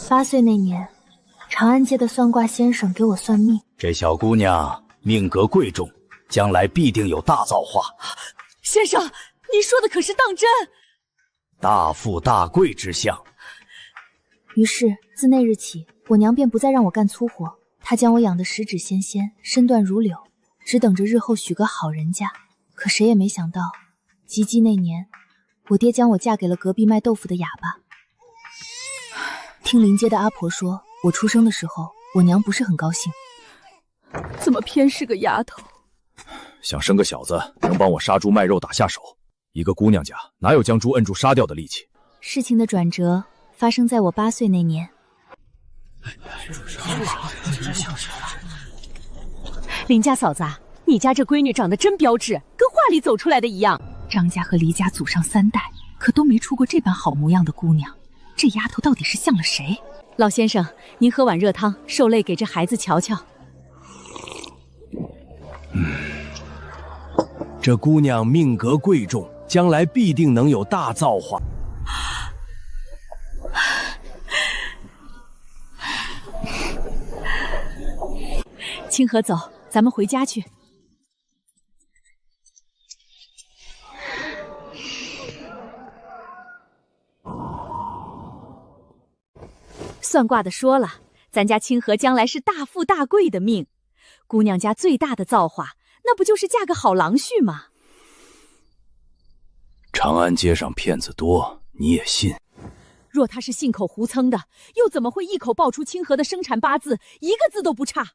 8岁那年，长安街的算卦先生给我算命，这小姑娘命格贵重，将来必定有大造化。先生，你说的可是当真？大富大贵之相。于是自那日起，我娘便不再让我干粗活，她将我养得十指纤纤，身段如柳，只等着日后许个好人家。可谁也没想到，及笄那年，我爹将我嫁给了隔壁卖豆腐的哑巴。听邻街的阿婆说，我出生的时候，我娘不是很高兴。怎么偏是个丫头？想生个小子能帮我杀猪卖肉打下手，一个姑娘家哪有将猪摁住杀掉的力气？事情的转折发生在我8岁那年。林家嫂子，你家这闺女长得真标致，跟画里走出来的一样。张家和黎家祖上3代，可都没出过这般好模样的姑娘。这丫头到底是像了谁？老先生，您喝碗热汤，受累给这孩子瞧瞧。这姑娘命格贵重，将来必定能有大造化。清河，走，咱们回家去。算卦的说了，咱家清河将来是大富大贵的命，姑娘家最大的造化，那不就是嫁个好郎婿吗？长安街上骗子多，你也信？若他是信口胡诌的，又怎么会一口爆出清河的生辰八字，一个字都不差？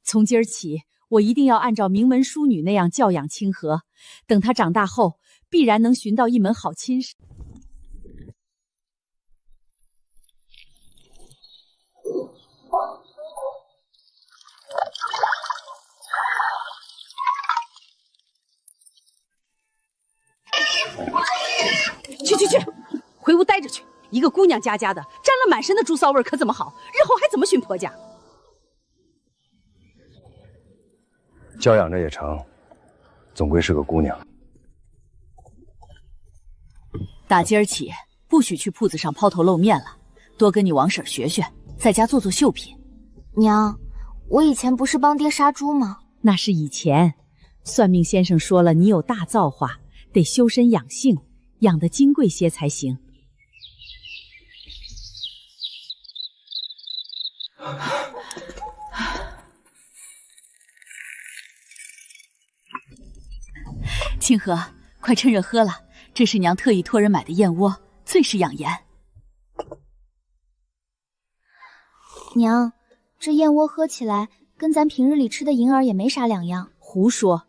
从今儿起，我一定要按照名门淑女那样教养清河，等她长大后，必然能寻到一门好亲事。去，回屋待着去。一个姑娘家的，沾了满身的猪骚味可怎么好？日后还怎么寻婆家？教养着也成，总归是个姑娘。打今儿起，不许去铺子上抛头露面了，多跟你王婶学学，在家做绣品。娘，我以前不是帮爹杀猪吗？那是以前，算命先生说了，你有大造化，得修身养性，养得金贵些才行。清河，快趁热喝了，这是娘特意托人买的燕窝，最是养颜。娘，这燕窝喝起来跟咱平日里吃的银耳也没啥两样。胡说，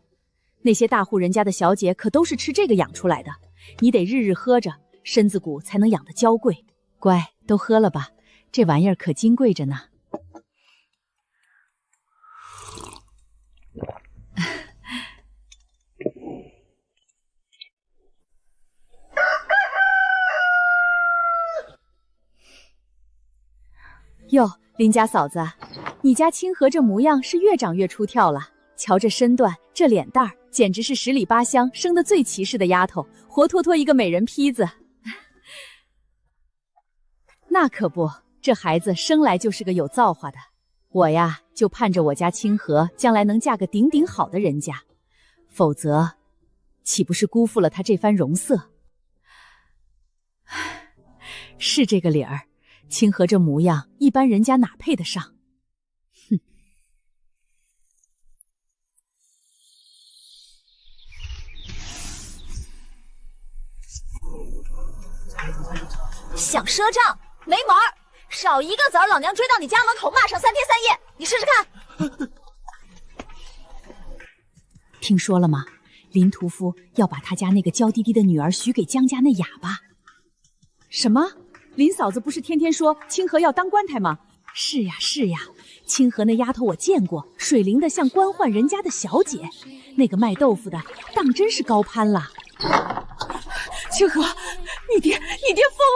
那些大户人家的小姐可都是吃这个养出来的，你得日日喝着，身子骨才能养得娇贵。乖，都喝了吧，这玩意儿可金贵着呢。哟，林家嫂子，你家清河这模样是越长越出挑了。瞧这身段，这脸蛋儿，简直是10里8乡生得最齐实的丫头，活脱脱一个美人坯子。那可不，这孩子生来就是个有造化的。我呀，就盼着我家清河将来能嫁个顶顶好的人家，否则，岂不是辜负了她这番容色？是这个理儿。清河这模样，一般人家哪配得上？哼！想赊账没门儿！少一个子儿，老娘追到你家门口骂上3天3夜，你试试看！听说了吗？林屠夫要把他家那个娇滴滴的女儿许给江家那哑巴。什么？林嫂子不是天天说清河要当官太吗？是呀是呀，清河那丫头我见过，水灵的像官宦人家的小姐。那个卖豆腐的当真是高攀了。清河，你爹疯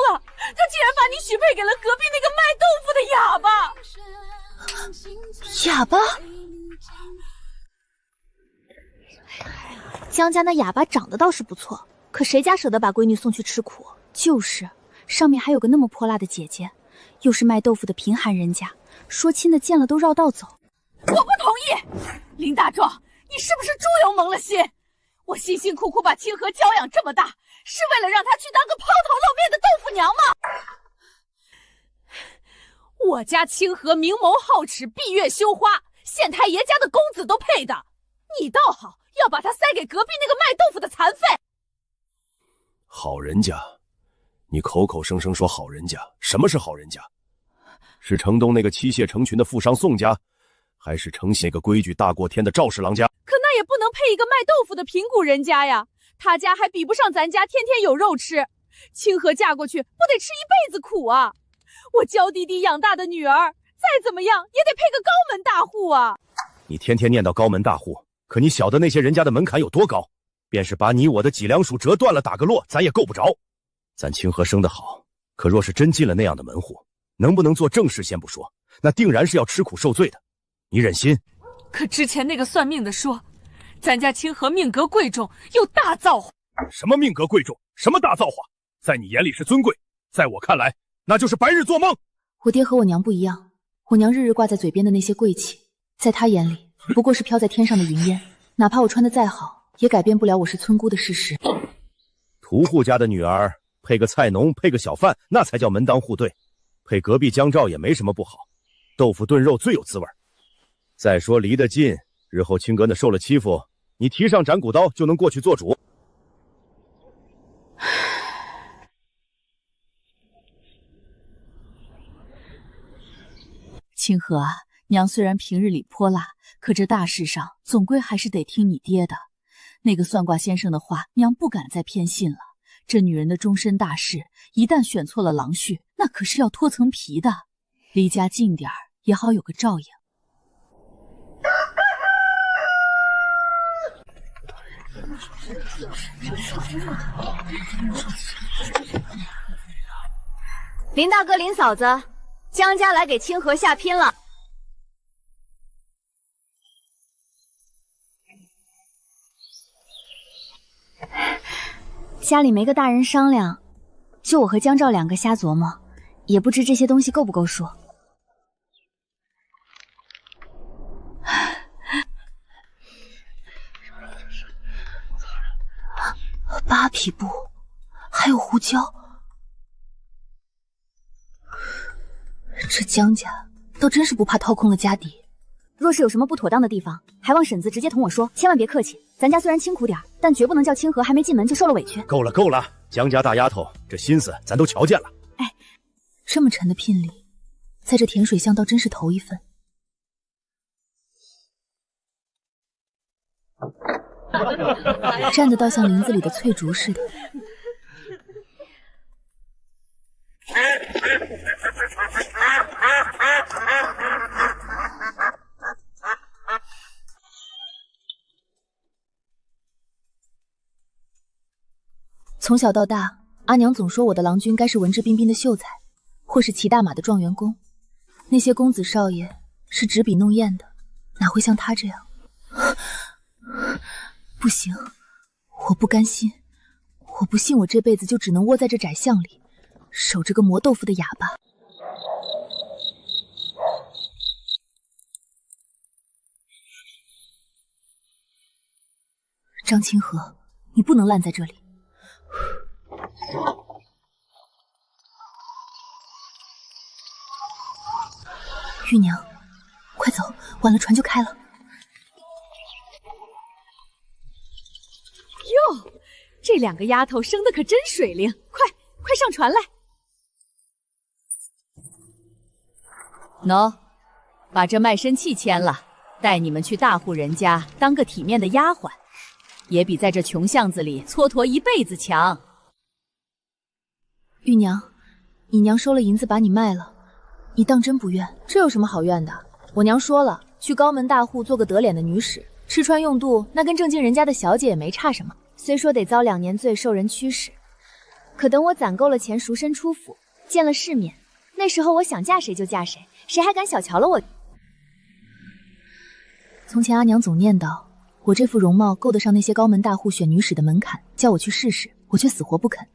了，他竟然把你许配给了隔壁那个卖豆腐的哑巴。哑巴？江家那哑巴长得倒是不错，可谁家舍得把闺女送去吃苦？就是，上面还有个那么泼辣的姐姐，又是卖豆腐的贫寒人家，说亲的见了都绕道走。我不同意！林大壮，你是不是猪油蒙了心？我辛辛苦苦把清河教养这么大，是为了让她去当个抛头露面的豆腐娘吗？我家清河明眸皓齿，闭月羞花，县太爷家的公子都配的，你倒好，要把他塞给隔壁那个卖豆腐的残废。好人家，你口口声声说好人家，什么是好人家？是城东那个妻妾成群的富商宋家，还是城西那个规矩大过天的赵氏郎家？可那也不能配一个卖豆腐的贫苦人家呀，他家还比不上咱家天天有肉吃。清河嫁过去不得吃一辈子苦啊！我娇滴滴养大的女儿，再怎么样也得配个高门大户啊！你天天念叨高门大户，可你晓得那些人家的门槛有多高？便是把你我的脊梁骨折断了打个落，咱也够不着。咱清河生得好，可若是真进了那样的门户，能不能做正事先不说，那定然是要吃苦受罪的。你忍心？可之前那个算命的说，咱家清河命格贵重，又大造化。什么命格贵重？什么大造化？在你眼里是尊贵，在我看来，那就是白日做梦。我爹和我娘不一样，我娘日日挂在嘴边的那些贵气，在他眼里不过是飘在天上的云烟，哪怕我穿得再好，也改变不了我是村姑的事实。屠户家的女儿配个菜农，配个小贩，那才叫门当户对。配隔壁江照也没什么不好，豆腐炖肉最有滋味。再说离得近，日后清阁那受了欺负，你提上斩骨刀就能过去做主。清河啊，娘虽然平日里泼辣，可这大事上总归还是得听你爹的。那个算卦先生的话，娘不敢再偏信了。这女人的终身大事，一旦选错了郎婿，那可是要脱层皮的。离家近点儿，也好有个照应。林大哥、林嫂子，江家来给清河下拼了。家里没个大人商量，就我和江照两个瞎琢磨，也不知这些东西够不够说。8匹布，还有胡椒，这江家倒真是不怕掏空了家底。若是有什么不妥当的地方，还望婶子直接同我说，千万别客气。咱家虽然清苦点，但绝不能叫清河还没进门就受了委屈。够了够了，江家大丫头，这心思咱都瞧见了。哎，这么沉的聘礼，在这甜水巷倒真是头一份。站得倒像林子里的翠竹似的。从小到大，阿娘总说我的郎君该是文质彬彬的秀才，或是骑大马的状元公。那些公子少爷是执笔弄砚的，哪会像他这样？不行，我不甘心，我不信我这辈子就只能窝在这窄巷里，守着个磨豆腐的哑巴。张清河，你不能烂在这里。玉娘，快走，晚了船就开了。哟，这两个丫头生的可真水灵，快上船来。喏，把这卖身契签了，带你们去大户人家当个体面的丫鬟，也比在这穷巷子里蹉跎一辈子强。玉娘，你娘收了银子把你卖了，你当真不怨？这有什么好怨的？我娘说了，去高门大户做个得脸的女使，吃穿用度那跟正经人家的小姐也没差什么。虽说得遭2年罪，受人驱使，可等我攒够了钱，赎身出府，见了世面，那时候我想嫁谁就嫁谁，谁还敢小瞧了我？从前阿娘总念叨我这副容貌够得上那些高门大户选女使的门槛，叫我去试试，我却死活不肯。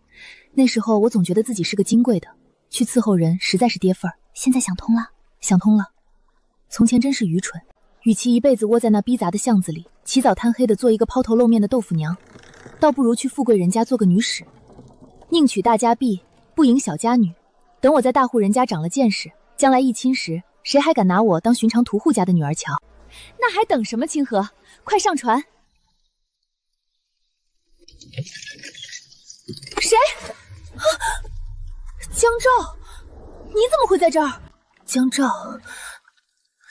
那时候我总觉得自己是个金贵的，去伺候人实在是跌份儿。现在想通了，想通了。从前真是愚蠢，与其一辈子窝在那逼杂的巷子里，起早贪黑的做一个抛头露面的豆腐娘，倒不如去富贵人家做个女使。宁娶大家婢，不迎小家女。等我在大户人家长了见识，将来一亲时，谁还敢拿我当寻常屠户家的女儿瞧？那还等什么？清河，快上船！谁？啊，江照，你怎么会在这儿？江照，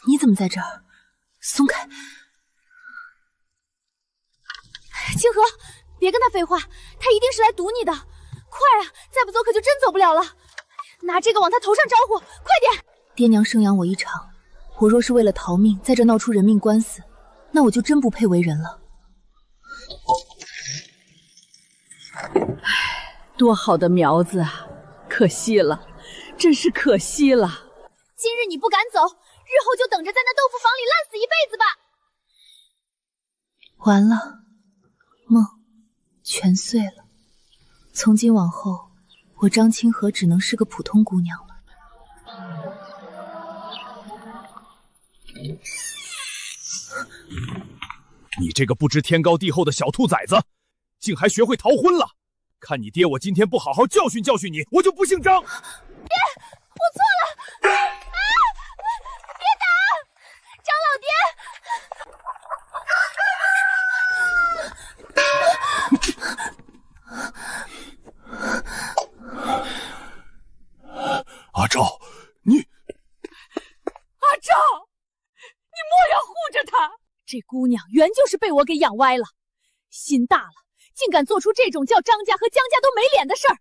你怎么在这儿？松开！清河，别跟他废话，他一定是来堵你的。快啊，再不走可就真走不了了。拿这个往他头上招呼，快点！爹娘生养我一场，我若是为了逃命在这闹出人命官司，那我就真不配为人了。多好的苗子啊，可惜了，真是可惜了。今日你不敢走，日后就等着在那豆腐坊里烂死一辈子吧。完了，梦全碎了。从今往后，我张清河只能是个普通姑娘了。你这个不知天高地厚的小兔崽子，竟还学会逃婚了！看你爹我今天不好好教训教训你，我就不姓张！爹，我错了！啊！别打！张老爹！阿照，你……阿照，你莫要护着她！这姑娘原就是被我给养歪了，心大了，竟敢做出这种叫张家和江家都没脸的事儿。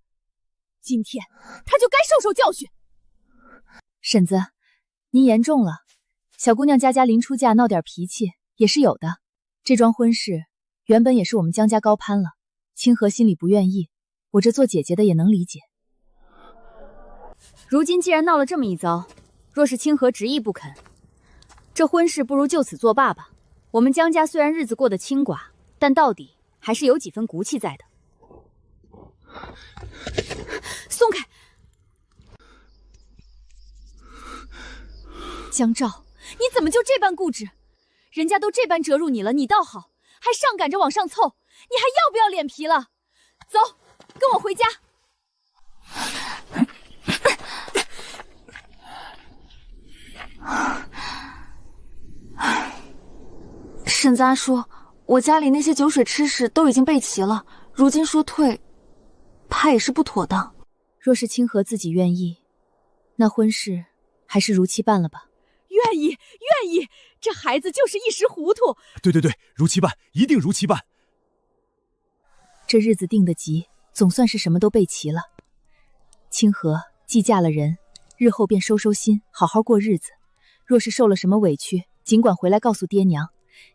今天她就该受受教训。婶子，您言重了。小姑娘家家临出嫁闹点脾气也是有的。这桩婚事原本也是我们江家高攀了，清河心里不愿意，我这做姐姐的也能理解。如今既然闹了这么一遭，若是清河执意不肯，这婚事不如就此作罢吧。我们江家虽然日子过得清寡，但到底还是有几分骨气在的。松开！江照，你怎么就这般固执？人家都这般折辱你了，你倒好，还上赶着往上凑，你还要不要脸皮了？走，跟我回家。沈子阿叔，我家里那些酒水吃食都已经备齐了，如今说退，怕也是不妥当。若是清河自己愿意，那婚事还是如期办了吧。愿意，愿意，这孩子就是一时糊涂。对，如期办，一定如期办。这日子定得急，总算是什么都备齐了。清河既嫁了人，日后便收收心，好好过日子。若是受了什么委屈，尽管回来告诉爹娘。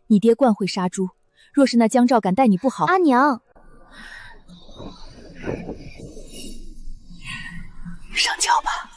你爹惯会杀猪，若是那江照敢待你不好，阿娘，上轿吧。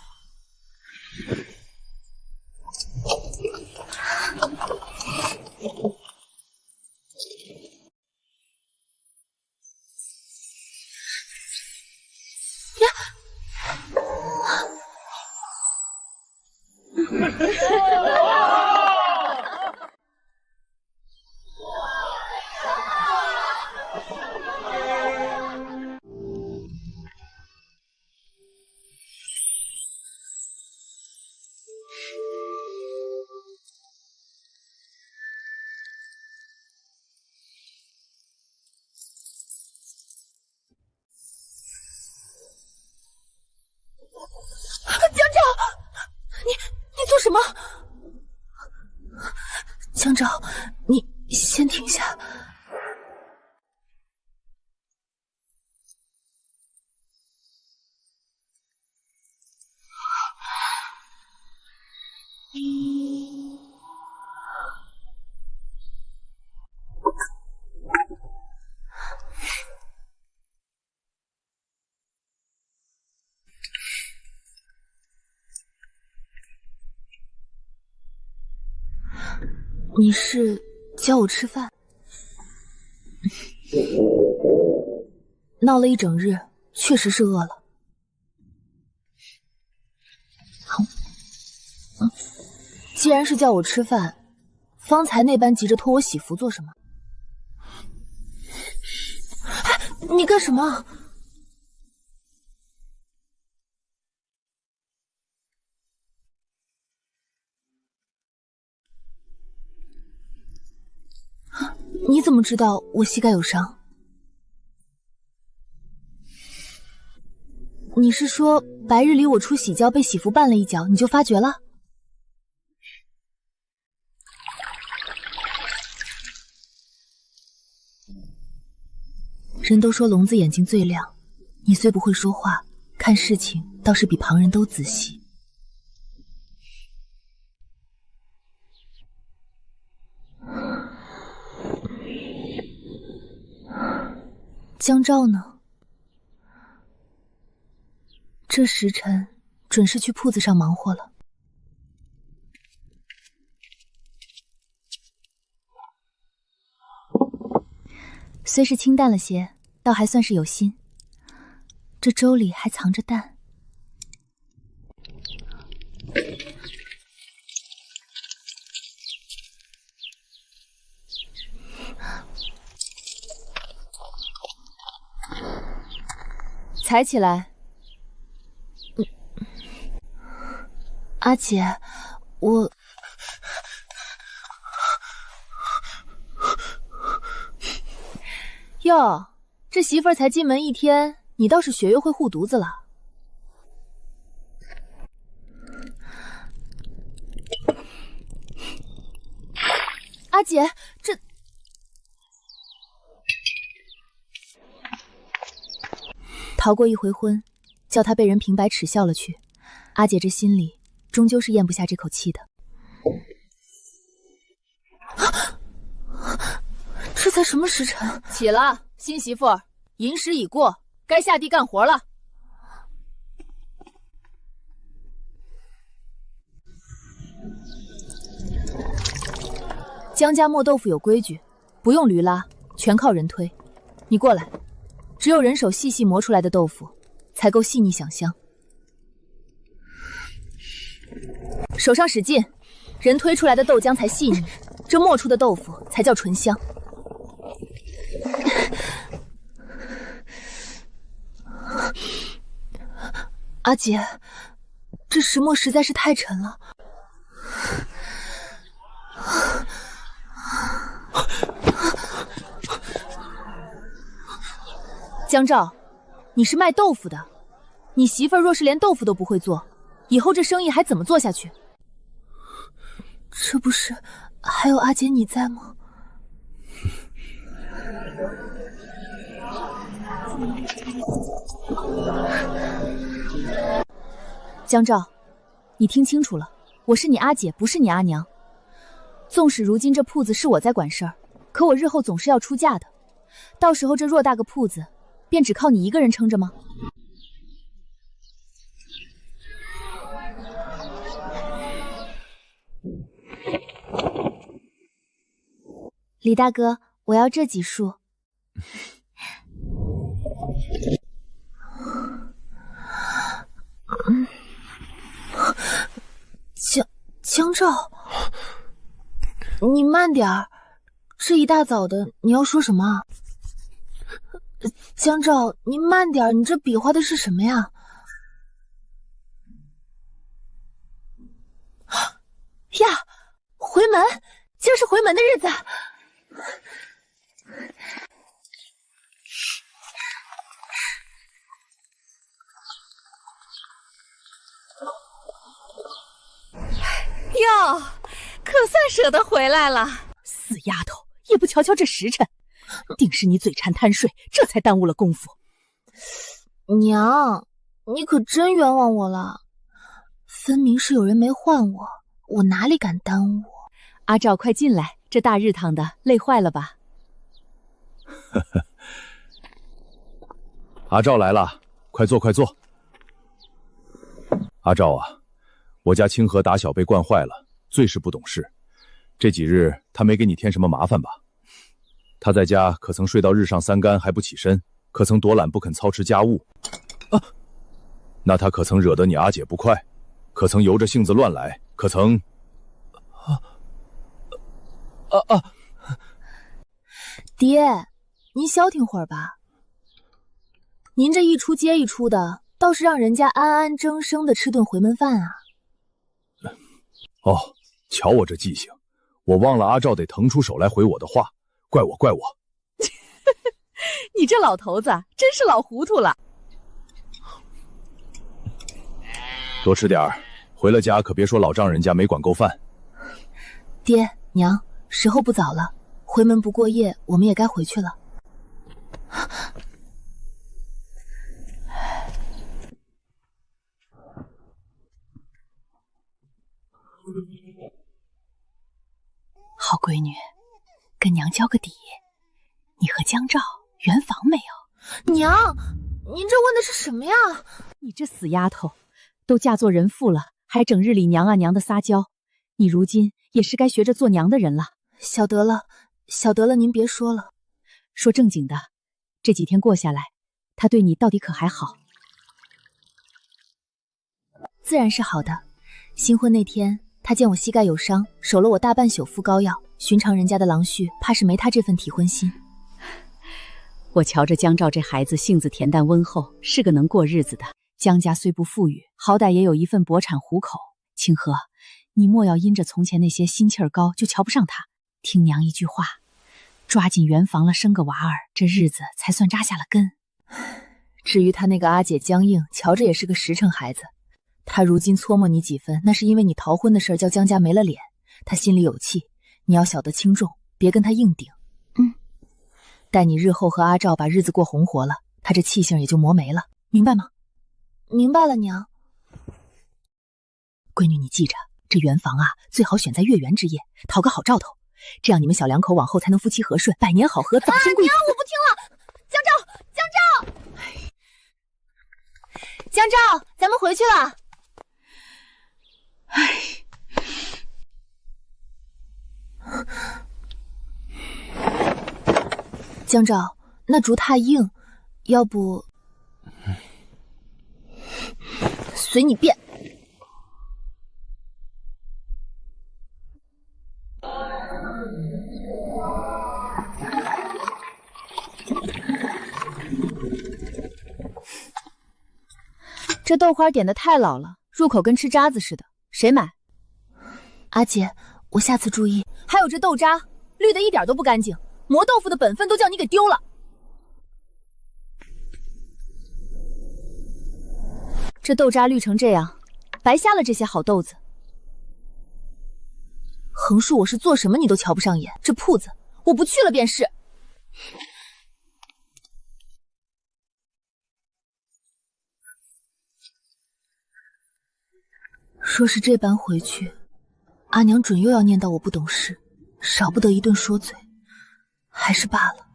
你做什么？江照，你先停下。你是叫我吃饭？闹了一整日，确实是饿了。既然是叫我吃饭，方才那般急着托我洗服做什么？你干什么？你怎么知道我膝盖有伤？你是说白日里我出洗觉被喜服绊了一脚，你就发觉了？人都说聋子眼睛最亮，你虽不会说话，看事情倒是比旁人都仔细。江昭呢？这时辰准是去铺子上忙活了。虽是清淡了些，倒还算是有心。这粥里还藏着蛋。踩起来。阿姐，我……哟，这媳妇儿才进门一天，你倒是学会护犊子了。阿姐，这……逃过一回婚，叫他被人平白耻笑了去。阿姐这心里终究是咽不下这口气的。这才什么时辰？起了，新媳妇儿，寅时已过，该下地干活了。江家磨豆腐有规矩，不用驴拉，全靠人推。你过来，只有人手细细磨出来的豆腐，才够细腻香香。手上使劲，人推出来的豆浆才细腻，这磨出的豆腐才叫醇香。阿姐，这石磨实在是太沉了。江照，你是卖豆腐的，你媳妇儿若是连豆腐都不会做，以后这生意还怎么做下去？这不是还有阿姐你在吗？江照，你听清楚了，我是你阿姐，不是你阿娘。纵使如今这铺子是我在管事儿，可我日后总是要出嫁的，到时候这偌大个铺子，便只靠你一个人撑着吗？李大哥，我要这几束。江照，你慢点儿，这一大早的你要说什么？江照，你慢点儿，你这比划的是什么呀？呀，回门，今儿是回门的日子。哟，可算舍得回来了。死丫头，也不瞧瞧这时辰，定是你嘴馋贪睡，这才耽误了功夫。娘，你可真冤枉我了，分明是有人没唤我，我哪里敢耽误？阿照，快进来，这大日堂的，累坏了吧？呵呵，阿照来了，快坐快坐。阿照啊，我家清河打小被惯坏了，最是不懂事。这几日他没给你添什么麻烦吧？他在家可曾睡到日上三竿还不起身，可曾躲懒不肯操持家务？啊，那他可曾惹得你阿姐不快？可曾由着性子乱来？可曾……爹，您消停会儿吧。您这一出接一出的，倒是让人家安安生生的吃顿回门饭啊。哦，瞧我这记性，我忘了阿照得腾出手来回我的话，怪我。你这老头子真是老糊涂了。多吃点儿，回了家可别说老丈人家没管够饭。爹娘，时候不早了，回门不过夜，我们也该回去了。好闺女，跟娘交个底，你和江照圆房没有？娘，您这问的是什么呀？你这死丫头，都嫁做人妇了，还整日里娘啊娘的撒娇，你如今也是该学着做娘的人了。晓得了，您别说了。说正经的，这几天过下来，他对你到底可还好？自然是好的。新婚那天，他见我膝盖有伤，守了我大半宿敷膏药。寻常人家的郎婿，怕是没他这份体婚心。我瞧着江照这孩子性子恬淡温厚，是个能过日子的。江家虽不富裕，好歹也有一份薄产糊口。清河，你莫要因着从前那些心气儿高就瞧不上他。听娘一句话，抓紧圆房了，生个娃儿，这日子才算扎下了根。至于他那个阿姐江映，瞧着也是个实诚孩子。他如今搓磨你几分，那是因为你逃婚的事叫江家没了脸，他心里有气。你要晓得轻重，别跟他硬顶。待你日后和阿照把日子过红活了，他这气性也就磨没了，明白吗？明白了，娘。闺女，你记着，这圆房啊，最好选在月圆之夜，讨个好兆头，这样你们小两口往后才能夫妻和顺，百年好合，早生贵子。娘，我不听了！江照，咱们回去了。江照，那竹太硬，要不随你便。这豆花点的太老了，入口跟吃渣子似的，谁买？阿姐，我下次注意。还有这豆渣，绿的一点都不干净，磨豆腐的本分都叫你给丢了。这豆渣绿成这样，白瞎了这些好豆子。横竖我是做什么你都瞧不上眼，这铺子我不去了便是。若是这般回去，阿娘准又要念叨我不懂事，少不得一顿说嘴，还是罢了。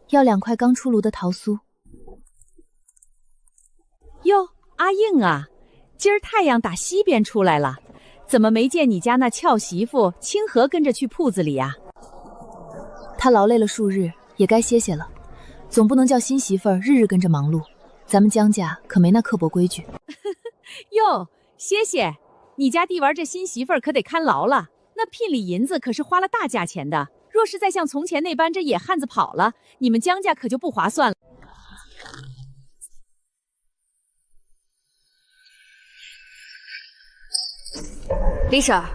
要2块刚出炉的桃酥。哟，阿映啊，今儿太阳打西边出来了，怎么没见你家那俏媳妇清河跟着去铺子里呀？她劳累了数日，也该歇歇了，总不能叫新媳妇儿日日跟着忙碌。咱们江家可没那刻薄规矩。哟，歇歇，你家地玩这新媳妇儿可得看牢了，那聘礼银子可是花了大价钱的。若是再像从前那般这野汉子跑了，你们江家可就不划算了。李婶儿，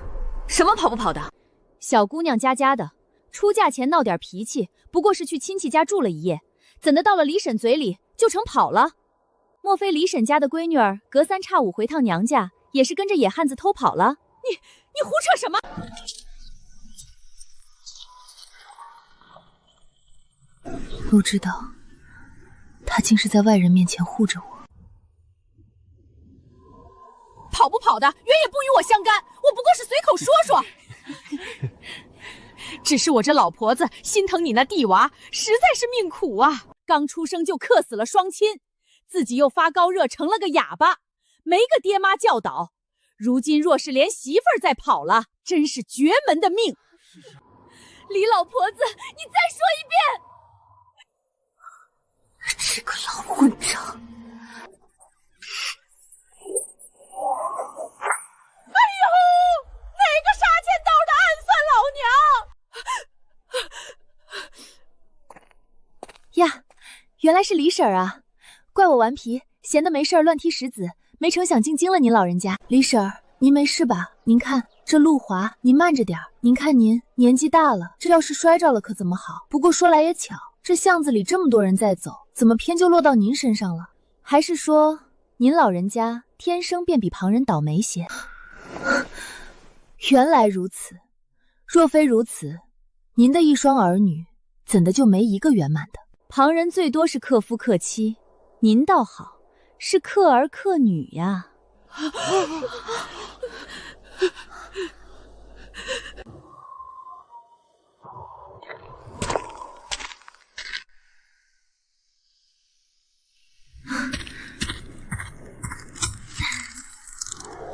什么跑不跑的？小姑娘家的，出嫁前闹点脾气，不过是去亲戚家住了一夜，怎的到了李婶嘴里就成跑了？莫非李婶家的闺女儿隔3差5回趟娘家，也是跟着野汉子偷跑了？你胡扯什么？不知道，他竟是在外人面前护着我。跑不跑的，原也不与我相干，我不过是随口说说。只是我这老婆子心疼你那地娃，实在是命苦啊！刚出生就克死了双亲，自己又发高热成了个哑巴，没个爹妈教导。如今若是连媳妇儿再跑了，真是绝门的命。李老婆子，你再说一遍！这个老混账！哎呦，哪个杀千刀的暗算老娘？呀，原来是李婶儿啊！怪我顽皮，闲得没事儿乱踢石子，没成想竟惊了您老人家。李婶儿，您没事吧？您看这路滑，您慢着点儿。您看您年纪大了，这要是摔着了可怎么好？不过说来也巧，这巷子里这么多人在走，怎么偏就落到您身上了？还是说您老人家天生便比旁人倒霉些？原来如此，若非如此，您的一双儿女怎的就没一个圆满的？旁人最多是克夫克妻，您倒好，是克儿克女呀。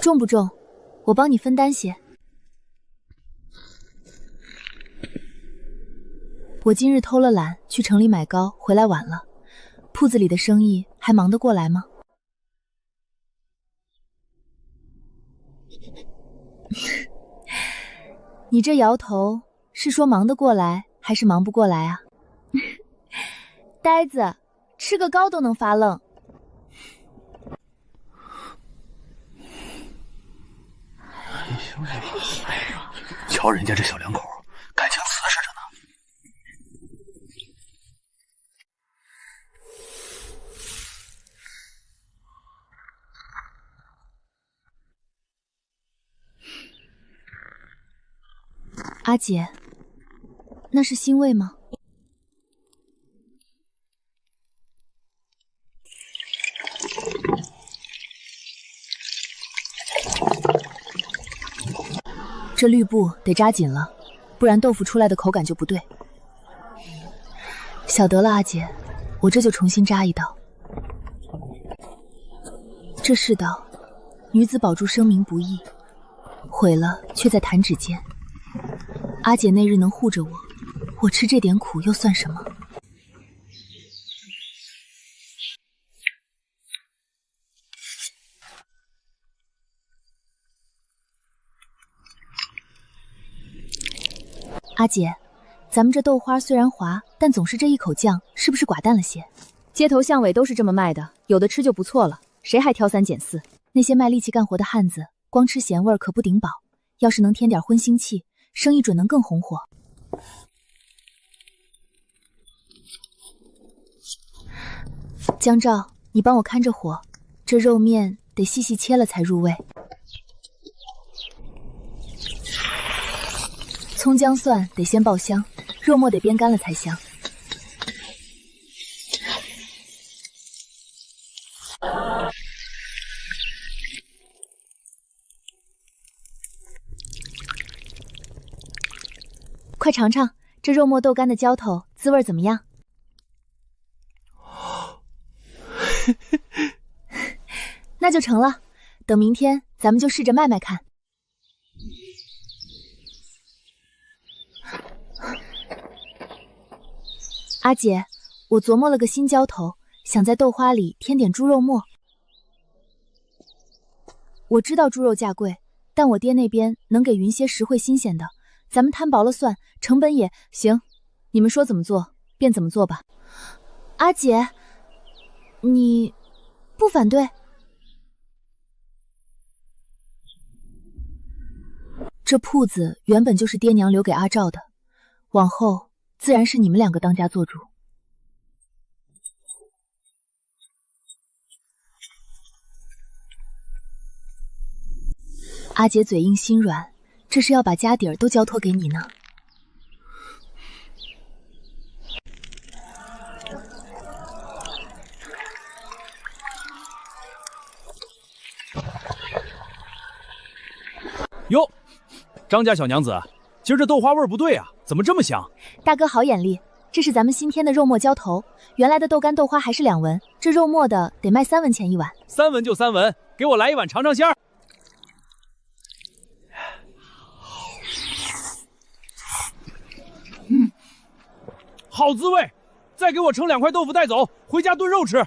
重不重？我帮你分担些。我今日偷了懒，去城里买糕，回来晚了。铺子里的生意还忙得过来吗？你这摇头，是说忙得过来，还是忙不过来啊？呆子，吃个糕都能发愣。瞧人家这小两口，感情瓷实着呢。阿姐，那是欣慰吗？这绿布得扎紧了，不然豆腐出来的口感就不对。晓得了，阿姐，我这就重新扎一道。这世道，女子保住生命不易，毁了却在弹指间。阿姐那日能护着我，我吃这点苦又算什么？阿姐，咱们这豆花虽然滑，但总是这一口酱，是不是寡淡了些？街头巷尾都是这么卖的，有的吃就不错了，谁还挑三拣四？那些卖力气干活的汉子，光吃咸味儿可不顶饱，要是能添点荤腥气，生意准能更红火。江照，你帮我看着火，这肉面得细细切了才入味。葱姜蒜得先爆香，肉末得煸干了才香。快尝尝这肉末豆干的浇头，滋味怎么样？那就成了，等明天咱们就试着卖卖看。阿姐，我琢磨了个新浇头，想在豆花里添点猪肉末。我知道猪肉价贵，但我爹那边能给匀些实惠新鲜的，咱们摊薄了算，成本也行。你们说怎么做便怎么做吧。阿姐，你不反对？这铺子原本就是爹娘留给阿照的，往后自然是你们两个当家做主。阿姐嘴硬心软，这是要把家底儿都交托给你呢。哟，张家小娘子，今儿这豆花味儿不对啊，怎么这么香？大哥好眼力，这是咱们新添的肉末浇头，原来的豆干豆花还是2文，这肉末的得卖3文钱一碗。3文就3文，给我来一碗尝尝鲜儿。好滋味！再给我盛2块豆腐带走，回家炖肉吃。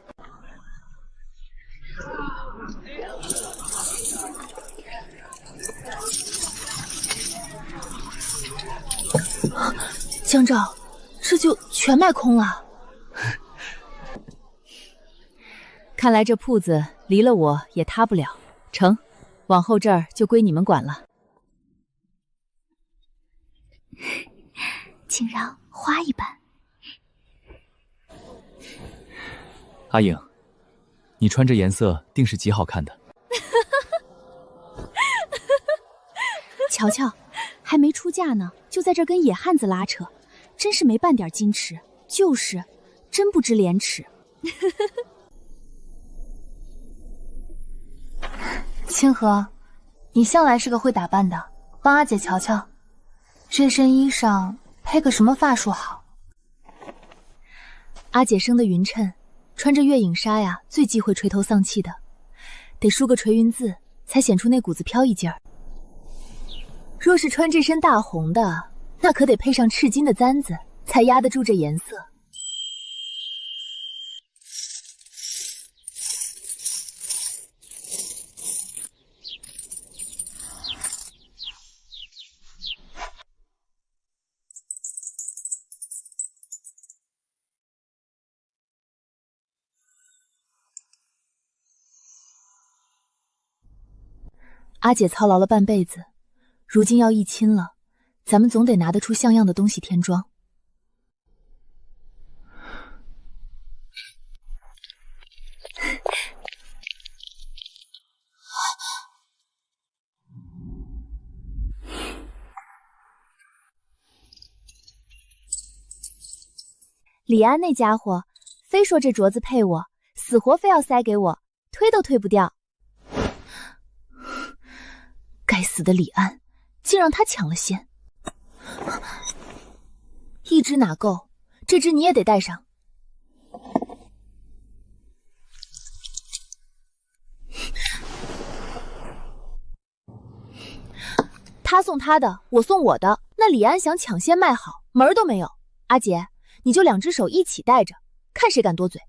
江照，这就全卖空了。看来这铺子离了我也塌不了。成，往后这儿就归你们管了。请让花一般。阿影，你穿这颜色定是极好看的。瞧瞧，还没出嫁呢，就在这跟野汉子拉扯，真是没半点矜持，就是真不知廉耻。清河，你向来是个会打扮的，帮阿姐瞧瞧，这身衣裳配个什么发束好？阿姐生的匀称，穿着月影纱呀，最忌讳垂头丧气的，得梳个垂云髭，才显出那股子飘逸劲儿。若是穿这身大红的，那可得配上赤金的簪子，才压得住这颜色。阿姐操劳了半辈子，如今要议亲了，咱们总得拿得出像样的东西添妆。李安那家伙非说这镯子配我，死活非要塞给我，推都推不掉。该死的李安，竟让他抢了先！一只哪够，这只你也得带上。他送他的，我送我的，那李安想抢先卖好，门儿都没有。阿姐，你就2只手一起带着，看谁敢多嘴。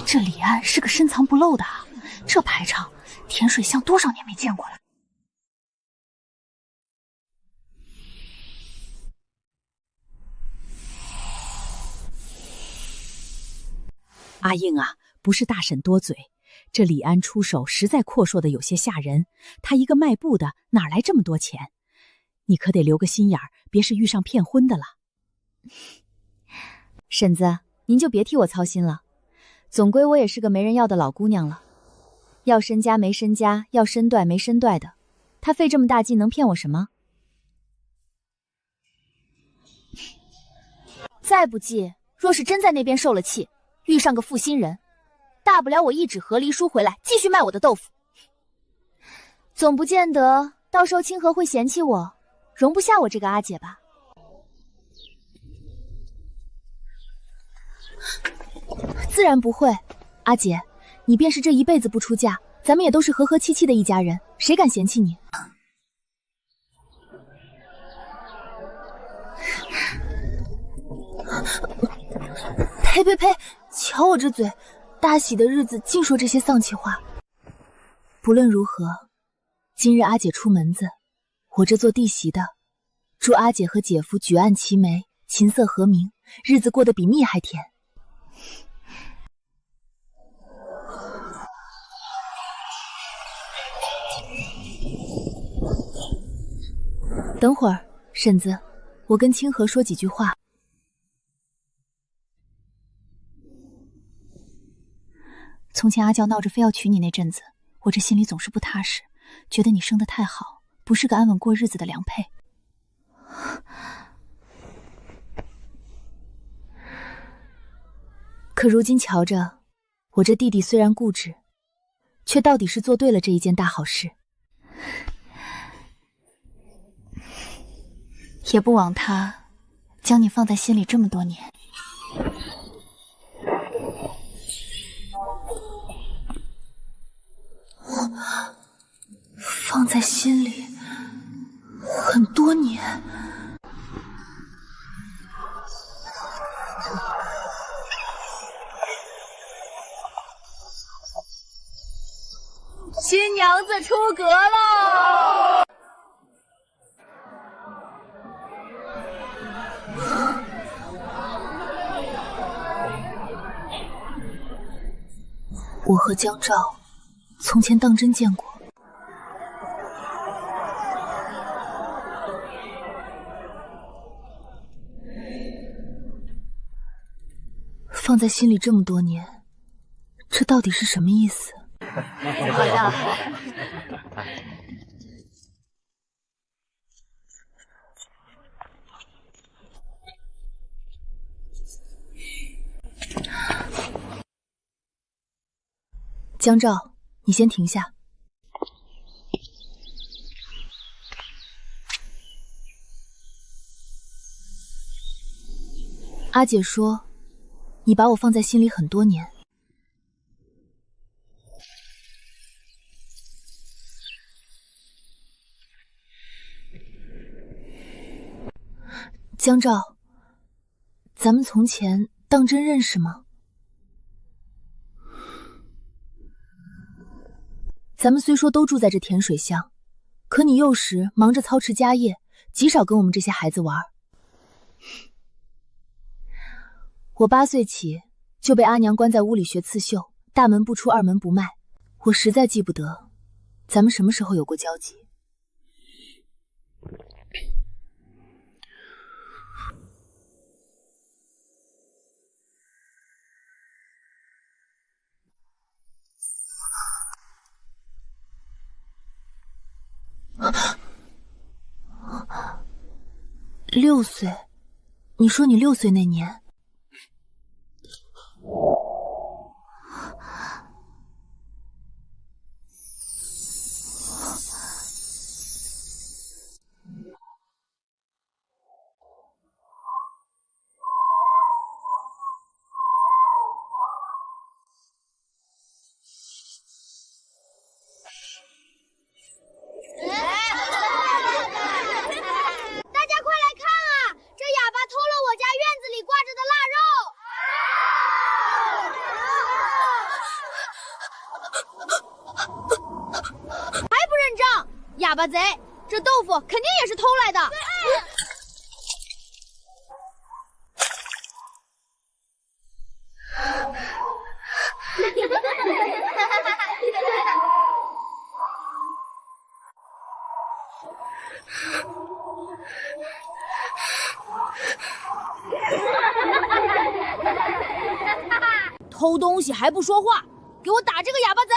这李安是个深藏不露的啊，这排场甜水巷多少年没见过了。阿应啊，不是大婶多嘴，这李安出手实在阔绰的有些吓人，他一个卖布的哪来这么多钱？你可得留个心眼儿，别是遇上骗婚的了。婶子，您就别替我操心了，总归我也是个没人要的老姑娘了，要身家没身家，要身段没身段的，他费这么大劲能骗我什么？再不济，若是真在那边受了气，遇上个负心人，大不了我一纸和离书回来，继续卖我的豆腐。总不见得到时候清河会嫌弃我，容不下我这个阿姐吧？自然不会，阿姐，你便是这一辈子不出嫁，咱们也都是和和气气的一家人，谁敢嫌弃你？呸呸呸！瞧我这嘴，大喜的日子净说这些丧气话。不论如何，今日阿姐出门子，我这做弟媳的，祝阿姐和姐夫举案齐眉，琴瑟和鸣，日子过得比蜜还甜。等会儿，婶子，我跟清河说几句话。从前阿娇闹着非要娶你那阵子，我这心里总是不踏实，觉得你生得太好，不是个安稳过日子的良配。可如今瞧着，我这弟弟虽然固执，却到底是做对了这一件大好事。也不枉他将你放在心里这么多年。放在心里很多年。新娘子出阁喽！我和江照从前当真见过。放在心里这么多年，这到底是什么意思？好的。江照，你先停下。阿姐说，你把我放在心里很多年。江照，咱们从前当真认识吗？咱们虽说都住在这甜水乡，可你幼时忙着操持家业，极少跟我们这些孩子玩。我8岁起就被阿娘关在屋里学刺绣，大门不出二门不迈。我实在记不得咱们什么时候有过交集。6岁？你说你6岁那年？哑巴贼，这豆腐肯定也是偷来的。偷东西还不说话，给我打这个哑巴贼！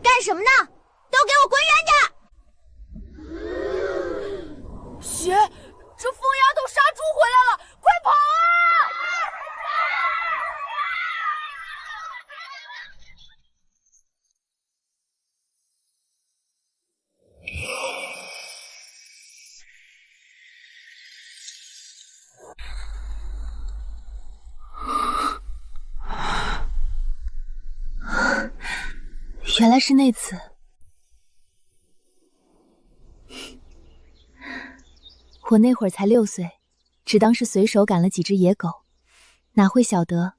干什么呢？都给我滚远点！血，这疯丫头杀猪回来了，快跑啊！原来是那次我那会儿才6岁，只当是随手赶了几只野狗，哪会晓得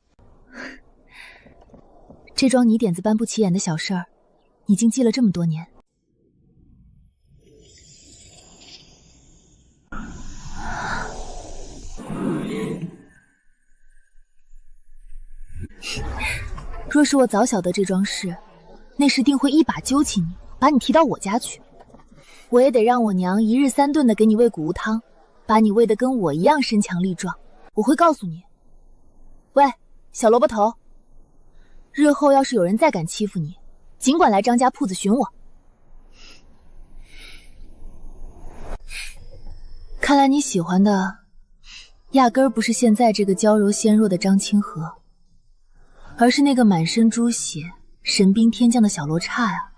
这桩你点子搬不起眼的小事儿，你竟记了这么多年。若是我早晓得这桩事，那时定会一把揪起你，把你提到我家去。我也得让我娘1日3顿的给你喂谷物汤，把你喂得跟我一样身强力壮。我会告诉你，喂，小萝卜头，日后要是有人再敢欺负你，尽管来张家铺子寻我。看来你喜欢的压根儿不是现在这个娇柔纤弱的张清河，而是那个满身猪血、神兵天降的小罗刹啊！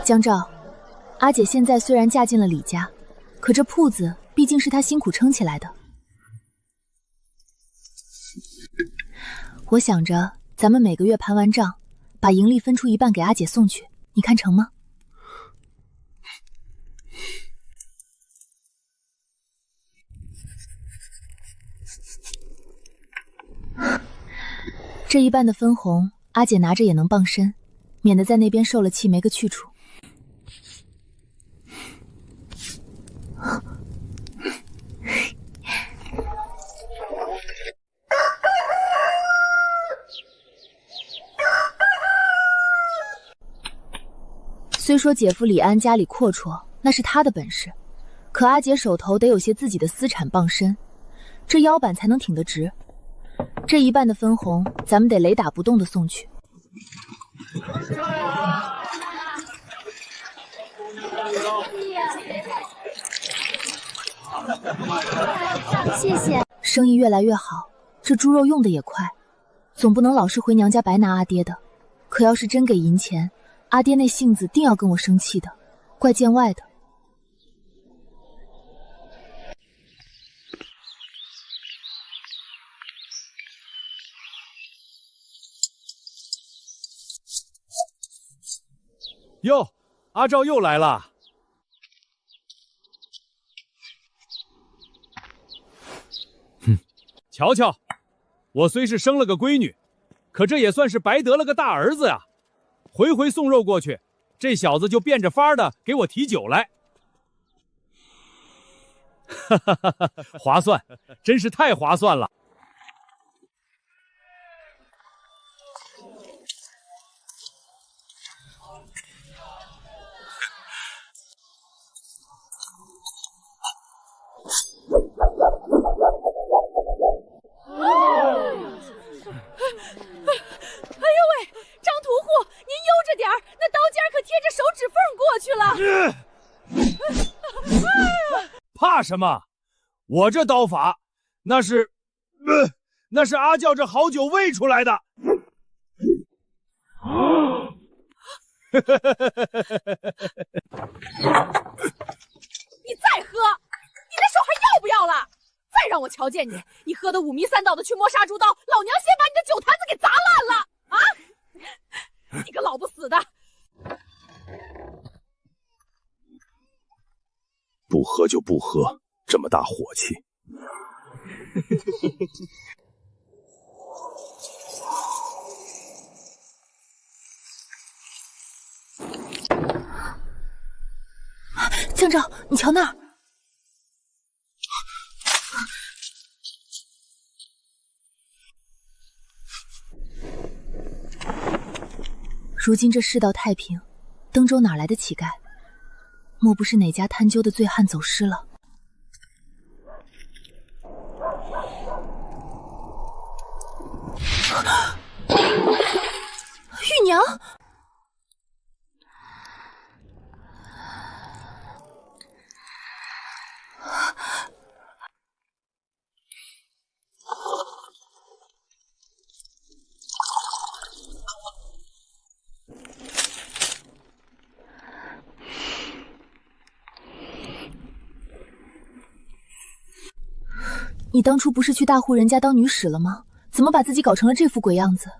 江照，阿姐现在虽然嫁进了李家，可这铺子毕竟是她辛苦撑起来的。我想着，咱们每个月盘完账，把盈利分出一半给阿姐送去，你看成吗？这一半的分红，阿姐拿着也能傍身，免得在那边受了气没个去处。虽说姐夫李安家里阔绰，那是他的本事，可阿姐手头得有些自己的私产傍身，这腰板才能挺得直。这一半的分红，咱们得雷打不动的送去。谢谢。生意越来越好，这猪肉用的也快，总不能老是回娘家白拿阿爹的。可要是真给银钱，阿爹那性子定要跟我生气的，怪见外的。哟，阿赵又来了。哼，瞧瞧，我虽是生了个闺女，可这也算是白得了个大儿子呀。回回送肉过去，这小子就变着法的给我提酒来。哈哈哈哈，划算，真是太划算了。怕什么？我这刀法，那是阿教这好酒喂出来的。你再喝，你的手还要不要了？再让我瞧见你，你喝得五迷三倒的去摸杀猪刀，老娘先把你的酒坛子给砸烂了！啊！你个老不死的！不喝就不喝，这么大火气。江照，你瞧那儿。如今这世道太平，登州哪来的乞丐？莫不是哪家贪阄的醉汉走失了？玉娘，你当初不是去大户人家当女使了吗？怎么把自己搞成了这副鬼样子？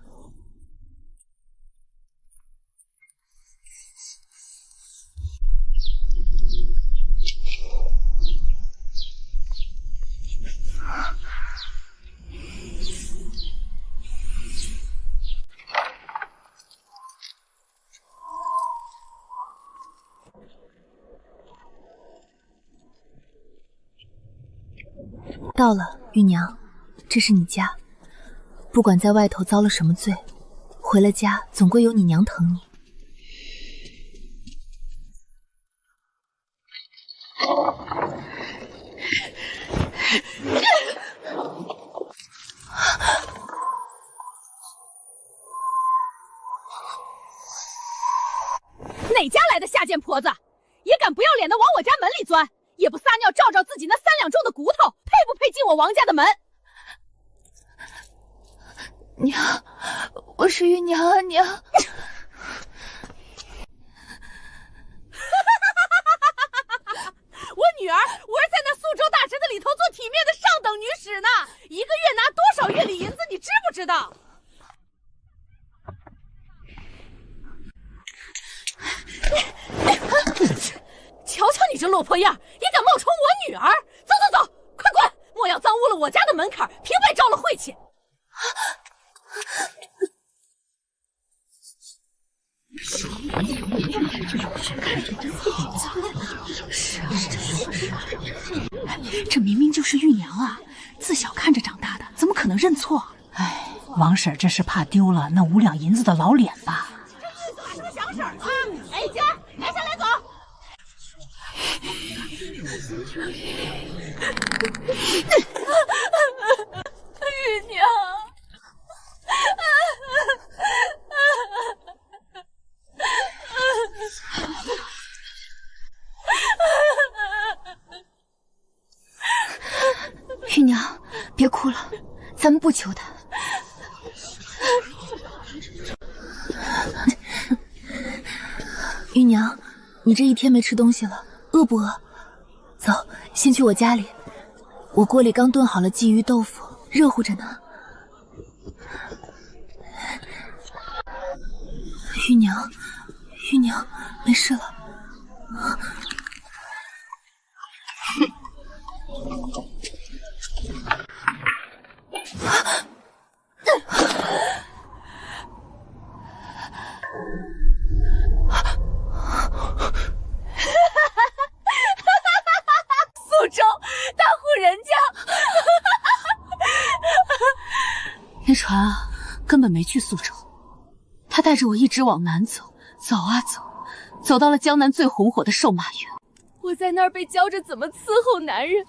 到了，玉娘，这是你家。不管在外头遭了什么罪，回了家总归有你娘疼你。哪家来的下贱婆子，也敢不要脸的往我家门里钻，也不撒尿照照自己那3两重的骨头，配不配进我王家的门？娘，我是玉娘啊，娘。我女儿在那苏州大宅子里头做体面的上等女使呢，一个月拿多少月里银子，你知不知道？瞧瞧你这落魄样，也敢冒充我女儿！走走走，快滚！莫要脏污了我家的门槛，平白招了晦气。这明明就是玉娘啊，自小看着长大的，怎么可能认错？哎，王婶这是怕丢了那5两银子的老脸吧？这是个响婶啊！哎姐，来下来走。玉娘。玉娘，别哭了，咱们不求他。玉娘，你这一天没吃东西了，饿不饿？走，先去我家里，我锅里刚炖好了鲫鱼豆腐，热乎着呢。玉娘，玉娘，没事了。苏州大户人家，那船啊，根本没去苏州，他带着我一直往南走，走啊走，走到了江南最红火的瘦马园。我在那儿被教着怎么伺候男人，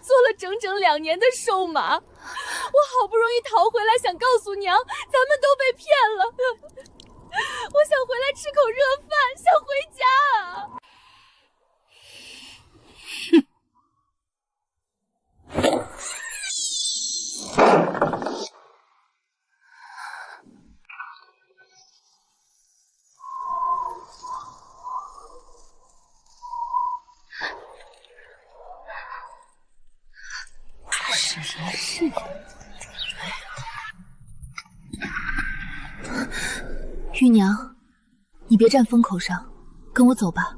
做了整整2年的瘦马。我好不容易逃回来，想告诉娘，咱们都被骗了。我想回来吃口热饭，想回家啊。是。玉娘，你别站风口上，跟我走吧。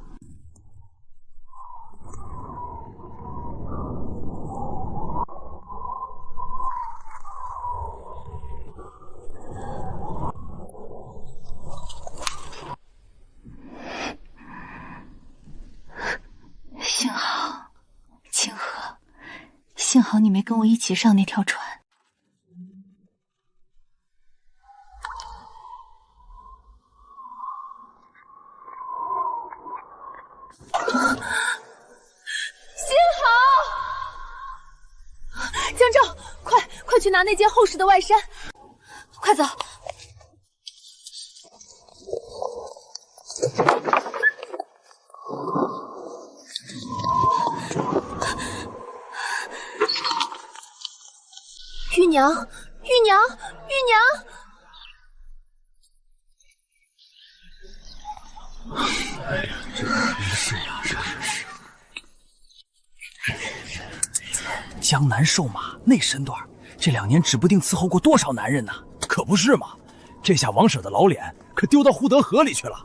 幸好，清河，幸好你没跟我一起上那条船。幸好，江正，快去拿那件厚实的外衫，快走。玉娘，玉娘，玉娘！这是呀，这是。江南瘦马那身段，这2年指不定伺候过多少男人呢。可不是嘛，这下王婶的老脸可丢到护德河里去了。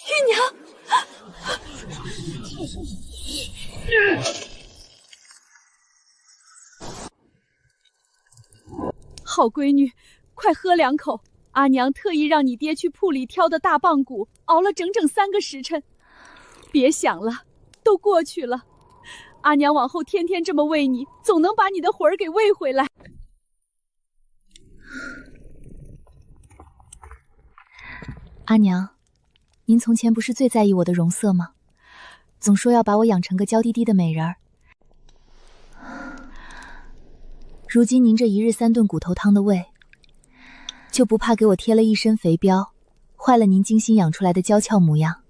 玉娘，好闺女，快喝2口。阿娘特意让你爹去铺里挑的大棒骨，熬了整整3个时辰。别想了，都过去了。阿娘往后天天这么喂你，总能把你的魂儿给喂回来。阿娘，您从前不是最在意我的容色吗？总说要把我养成个娇滴滴的美人儿。如今您这1日3顿骨头汤的胃，就不怕给我贴了一身肥膘，坏了您精心养出来的娇俏模样？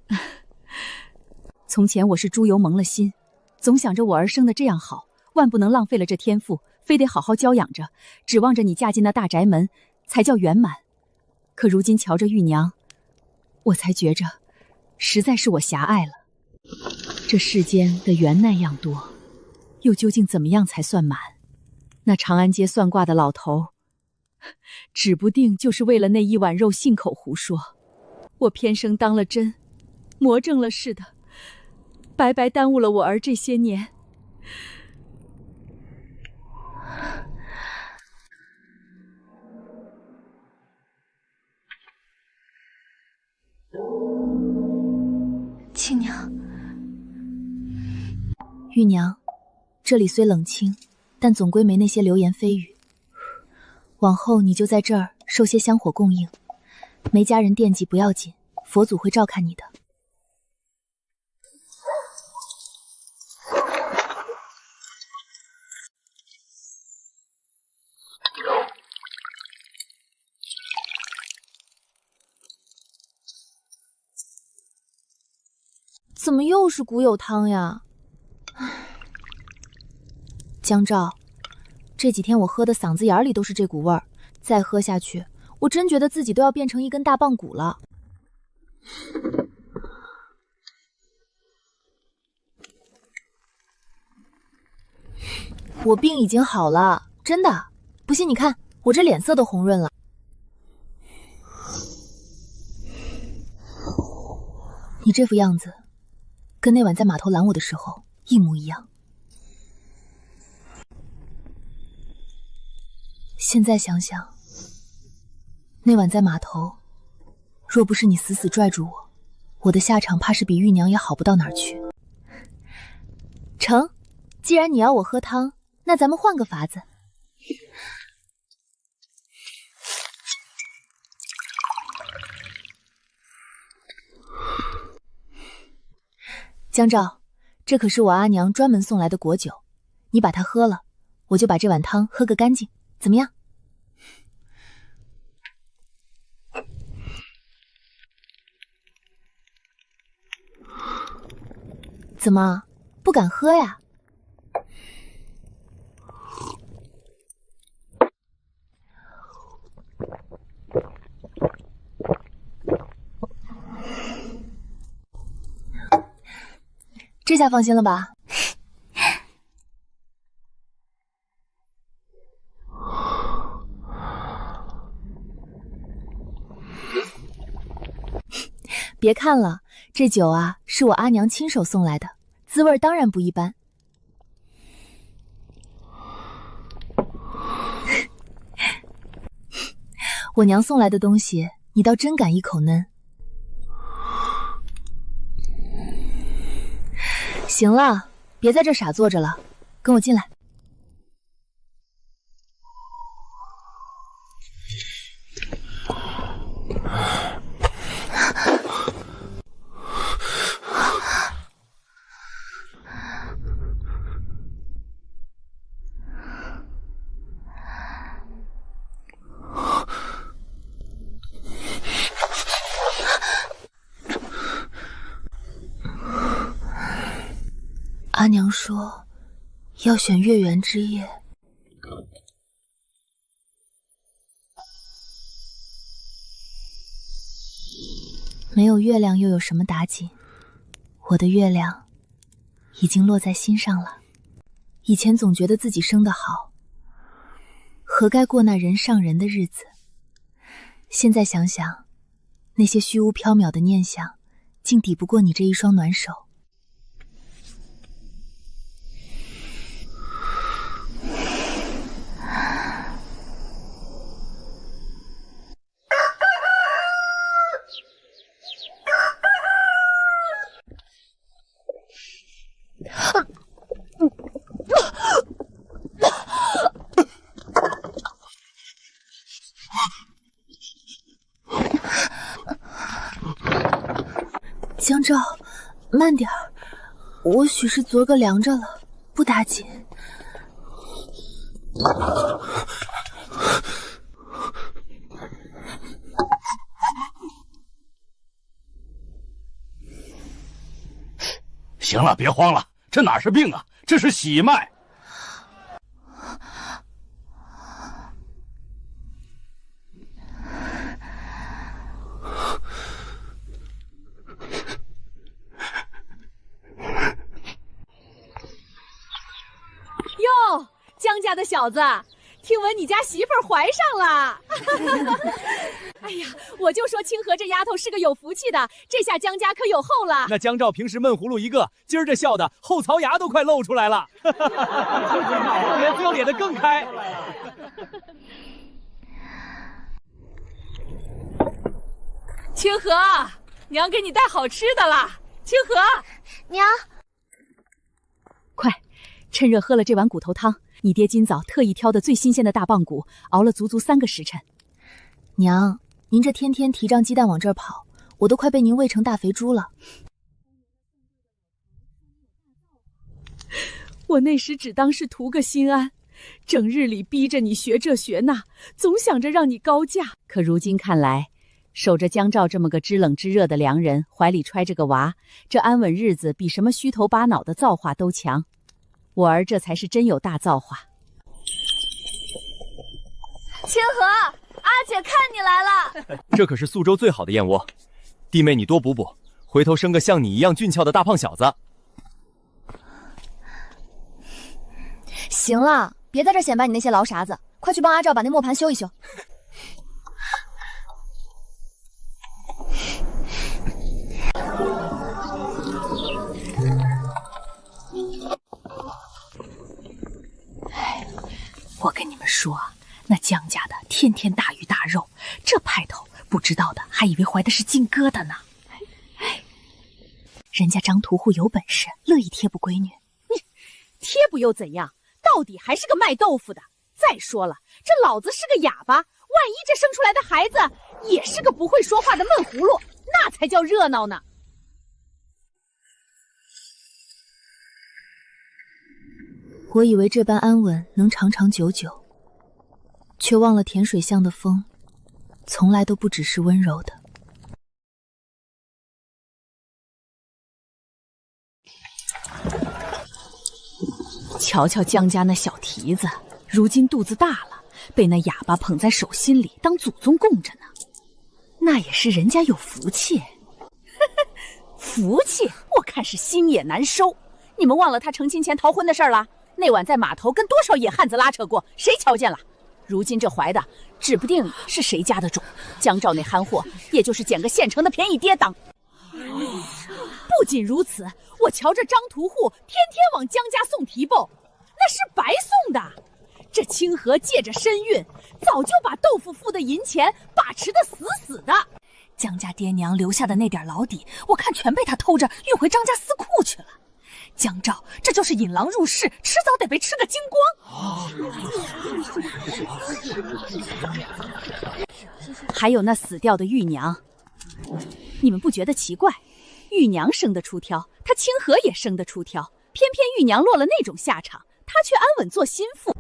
从前我是猪油蒙了心，总想着我儿生的这样好，万不能浪费了这天赋，非得好好娇养着，指望着你嫁进那大宅门才叫圆满。可如今瞧着玉娘，我才觉着，实在是我狭隘了。这世间的缘那样多，又究竟怎么样才算满？那长安街算卦的老头，指不定就是为了那1碗肉信口胡说。我偏生当了真，魔怔了似的，白白耽误了我儿这些年。亲娘，玉娘，这里虽冷清，但总归没那些流言蜚语。往后你就在这儿受些香火供应，没家人惦记不要紧，佛祖会照看你的。怎么又是骨有汤呀？江照，这几天我喝的嗓子眼里都是这股味儿，再喝下去，我真觉得自己都要变成一根大棒骨了。我病已经好了，真的，不信你看，我这脸色都红润了。你这副样子，跟那晚在码头拦我的时候一模一样。现在想想，那晚在码头，若不是你死死拽住我，我的下场怕是比玉娘也好不到哪儿去。成，既然你要我喝汤，那咱们换个法子。江照，这可是我阿娘专门送来的果酒，你把它喝了，我就把这碗汤喝个干净，怎么样？怎么不敢喝呀？这下放心了吧？别看了，这酒啊是我阿娘亲手送来的，滋味当然不一般。我娘送来的东西，你倒真敢一口闷。行了，别在这傻坐着了，跟我进来。阿娘说要选月圆之夜。没有月亮又有什么打紧？我的月亮已经落在心上了。以前总觉得自己生得好，何该过那人上人的日子？现在想想，那些虚无缥缈的念想，竟抵不过你这一双暖手。江照，慢点儿，我许是昨个凉着了，不打紧。行了，别慌了，这哪是病啊，这是喜脉。哟，江家的小子，听闻你家媳妇儿怀上了。哎呀，我就说清河这丫头是个有福气的，这下江家可有后了。那江照平时闷葫芦一个，今儿这笑的后槽牙都快露出来了，脸子要咧得更开。清河，娘给你带好吃的了。清河，娘，快，趁热喝了这碗骨头汤。你爹今早特意挑的最新鲜的大棒骨，熬了足足3个时辰。娘，您这天天提着鸡蛋往这儿跑，我都快被您喂成大肥猪了。我那时只当是图个心安，整日里逼着你学这学那，总想着让你高价。可如今看来，守着江照这么个知冷知热的良人，怀里揣着个娃，这安稳日子比什么虚头巴脑的造化都强。我儿这才是真有大造化。清河，阿姐看你来了。这可是宿州最好的燕窝，弟妹你多补补，回头生个像你一样俊俏的大胖小子。行了，别在这显摆你那些劳啥子，快去帮阿照把那磨盘修一修。我跟你们说，那江家的天天大鱼大肉，这派头不知道的还以为怀的是金疙瘩呢。人家张屠户有本事，乐意贴补闺女。你贴补又怎样？到底还是个卖豆腐的。再说了，这老子是个哑巴，万一这生出来的孩子也是个不会说话的闷葫芦，那才叫热闹呢。我以为这般安稳能长长久久，却忘了甜水巷的风从来都不只是温柔的。瞧瞧江家那小蹄子，如今肚子大了，被那哑巴捧在手心里当祖宗供着呢。那也是人家有福气。福气，我看是心也难收。你们忘了他成亲前逃婚的事儿了？那晚在码头跟多少野汉子拉扯过，谁瞧见了？如今这怀的，指不定是谁家的种。江照那憨货，也就是捡个现成的便宜爹当。不仅如此，我瞧着张屠户天天往江家送提报，那是白送的。这清河借着身孕，早就把豆腐铺的银钱把持得死死的。江家爹娘留下的那点老底，我看全被他偷着运回张家私库去了。江照这就是引狼入室，迟早得被吃个精光。还有那死掉的玉娘，你们不觉得奇怪？玉娘生得出挑，她清河也生得出挑，偏偏玉娘落了那种下场，她却安稳做心腹。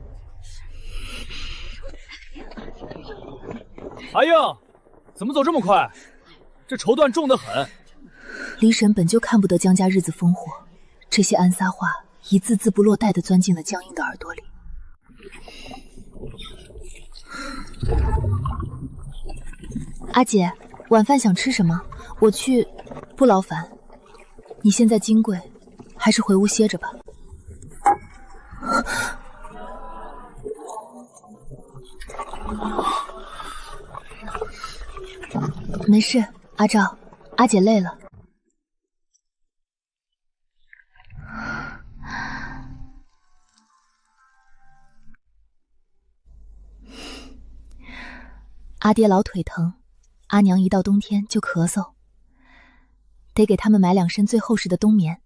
阿英，怎么走这么快？这绸缎重得很。李婶本就看不得江家日子风火，这些安撒话一字字不落带地钻进了江映的耳朵里。阿姐，晚饭想吃什么？我去。不劳烦，你现在金贵，还是回屋歇着吧。没事，阿照，阿姐累了。阿爹老腿疼，阿娘一到冬天就咳嗽，得给他们买2身最厚实的冬棉。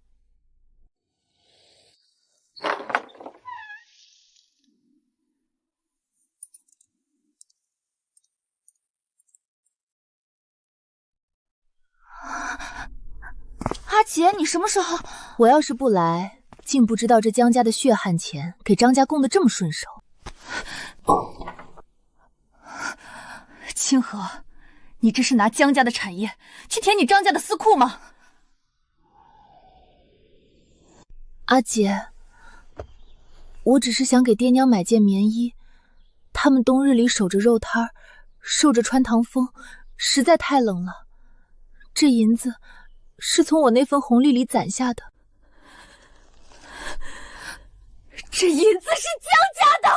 阿姐，你什么时候？我要是不来，竟不知道这江家的血汗钱给张家供得这么顺手。清河，你这是拿江家的产业去填你张家的私库吗？阿姐，我只是想给爹娘买件棉衣，他们冬日里守着肉摊儿，受着穿堂风，实在太冷了。这银子是从我那份红利里攒下的。这银子是江家的！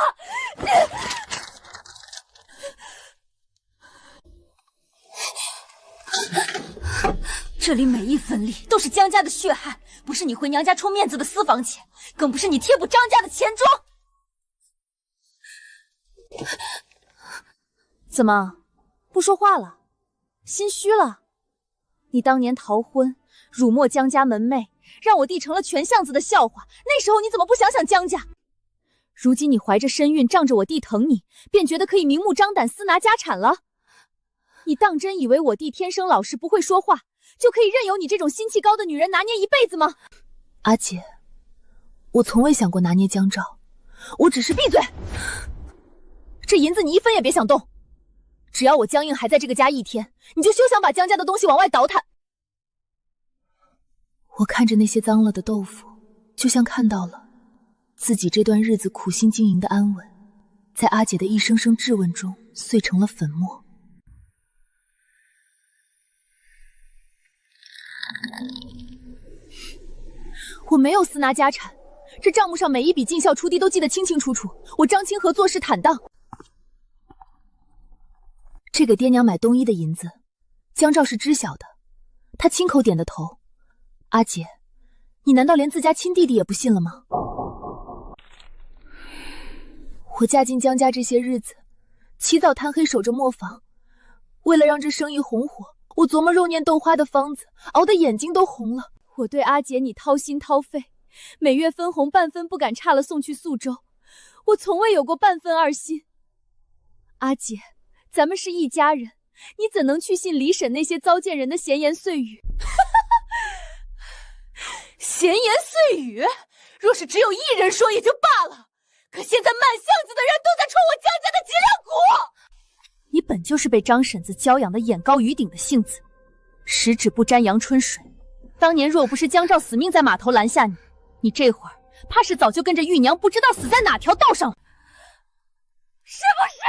这里每一分利都是江家的血汗，不是你回娘家充面子的私房钱，更不是你贴补张家的钱庄。怎么，不说话了？心虚了？你当年逃婚，辱没江家门楣，让我弟成了全巷子的笑话。那时候你怎么不想想江家？如今你怀着身孕，仗着我弟疼你，便觉得可以明目张胆私拿家产了？你当真以为我弟天生老实不会说话，就可以任由你这种心气高的女人拿捏一辈子吗？阿姐，我从未想过拿捏江照，我只是闭嘴。这银子你一分也别想动，只要我江映还在这个家一天，你就休想把江家的东西往外倒腾。我看着那些脏了的豆腐，就像看到了自己这段日子苦心经营的安稳，在阿姐的一声声质问中碎成了粉末。我没有私拿家产，这账目上每一笔进效出地都记得清清楚楚。我张清河做事坦荡。这给爹娘买冬衣的银子，江照是知晓的，他亲口点的头。阿姐，你难道连自家亲弟弟也不信了吗？我嫁进江家这些日子，起早贪黑守着磨坊，为了让这生意红火，我琢磨肉念豆花的方子，熬得眼睛都红了。我对阿姐你掏心掏肺，每月分红半分不敢差了送去宿州，我从未有过半分二心。阿姐，咱们是一家人，你怎能去信李婶那些糟践人的闲言碎语？闲言碎语，若是只有一人说也就罢了，可现在满巷子的人都在戳我江家的脊梁骨。你本就是被张婶子教养的眼高于顶的性子，十指不沾阳春水。当年若不是江照死命在码头拦下你，你这会儿怕是早就跟着玉娘不知道死在哪条道上了，是不是？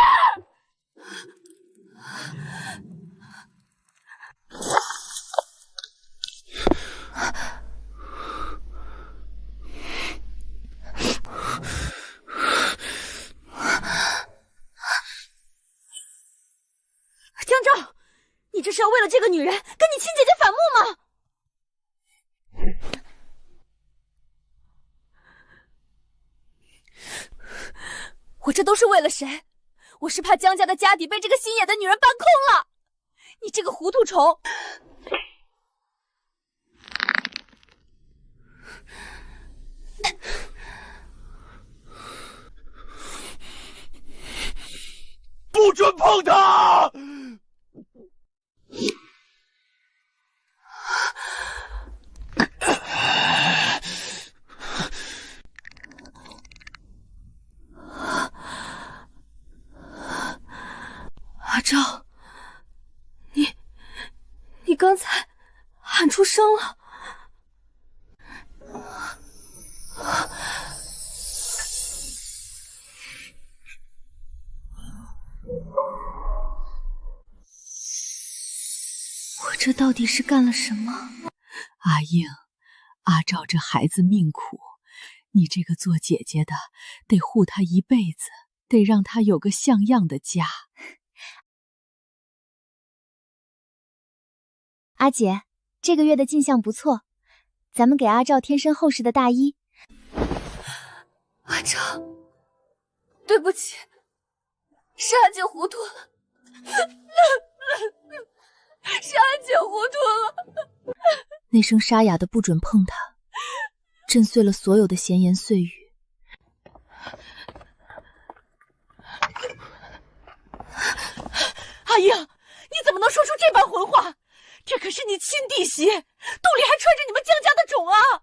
江照，你这是要为了这个女人跟你亲姐姐反目吗？我这都是为了谁？我是怕江家的家底被这个心野的女人搬空了。你这个糊涂虫！不准碰他！阿照，你刚才喊出声了。这到底是干了什么？阿英，阿照这孩子命苦，你这个做姐姐的得护他一辈子，得让他有个像样的家。阿姐，这个月的进项不错，咱们给阿照添身厚实的大衣。阿照，对不起，是阿姐糊涂了，是阿姐糊涂了。那声沙哑的不准碰他，震碎了所有的闲言碎语。阿英，你怎么能说出这般混话？这可是你亲弟媳，肚里还揣着你们江家的种啊！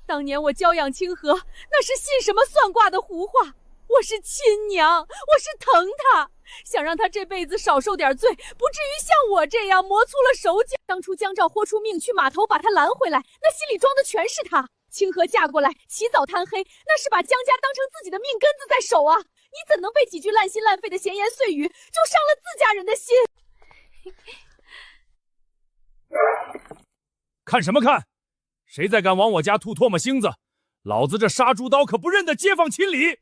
当年我娇养清河，那是信什么算卦的胡话？我是亲娘，我是疼她，想让她这辈子少受点罪，不至于像我这样磨粗了手脚。当初江照豁出命去码头把她拦回来，那心里装的全是她。清河嫁过来，起早贪黑，那是把江家当成自己的命根子在守啊！你怎能被几句烂心烂肺的闲言碎语就伤了自家人的心？看什么看？谁再敢往我家吐唾沫星子，老子这杀猪刀可不认得街坊亲里！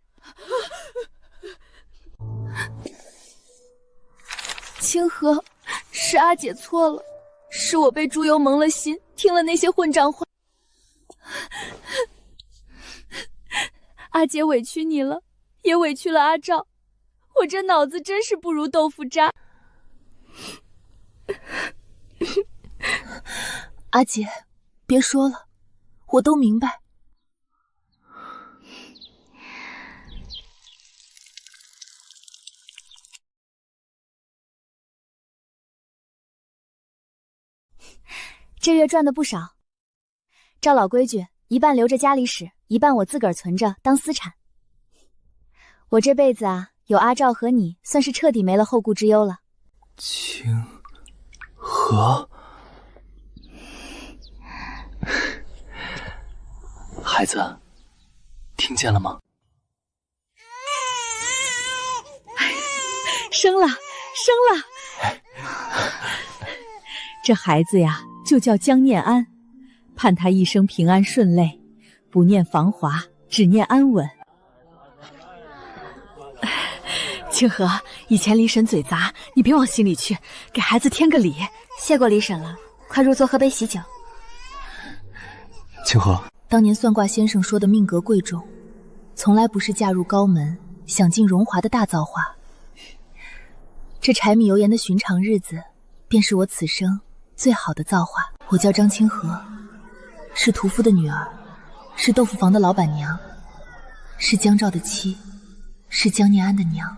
清河，是阿姐错了，是我被猪油蒙了心，听了那些混账话。阿姐委屈你了，也委屈了阿照，我这脑子真是不如豆腐渣。阿姐，别说了，我都明白。这月赚的不少，照老规矩，一半留着家里使，一半我自个儿存着当私产。我这辈子啊，有阿照和你，算是彻底没了后顾之忧了。清河，孩子，听见了吗？生了，生了！这孩子呀，就叫江念安，盼他一生平安顺累，不念繁华，只念安稳。清河，以前李婶嘴杂，你别往心里去，给孩子添个礼。谢过李婶了，快入座喝杯喜酒。清河，当年算卦先生说的命格贵重，从来不是嫁入高门、享尽荣华的大造化。这柴米油盐的寻常日子，便是我此生最好的造化。我叫张清河，是屠夫的女儿，是豆腐房的老板娘，是江照的妻，是江念安的娘。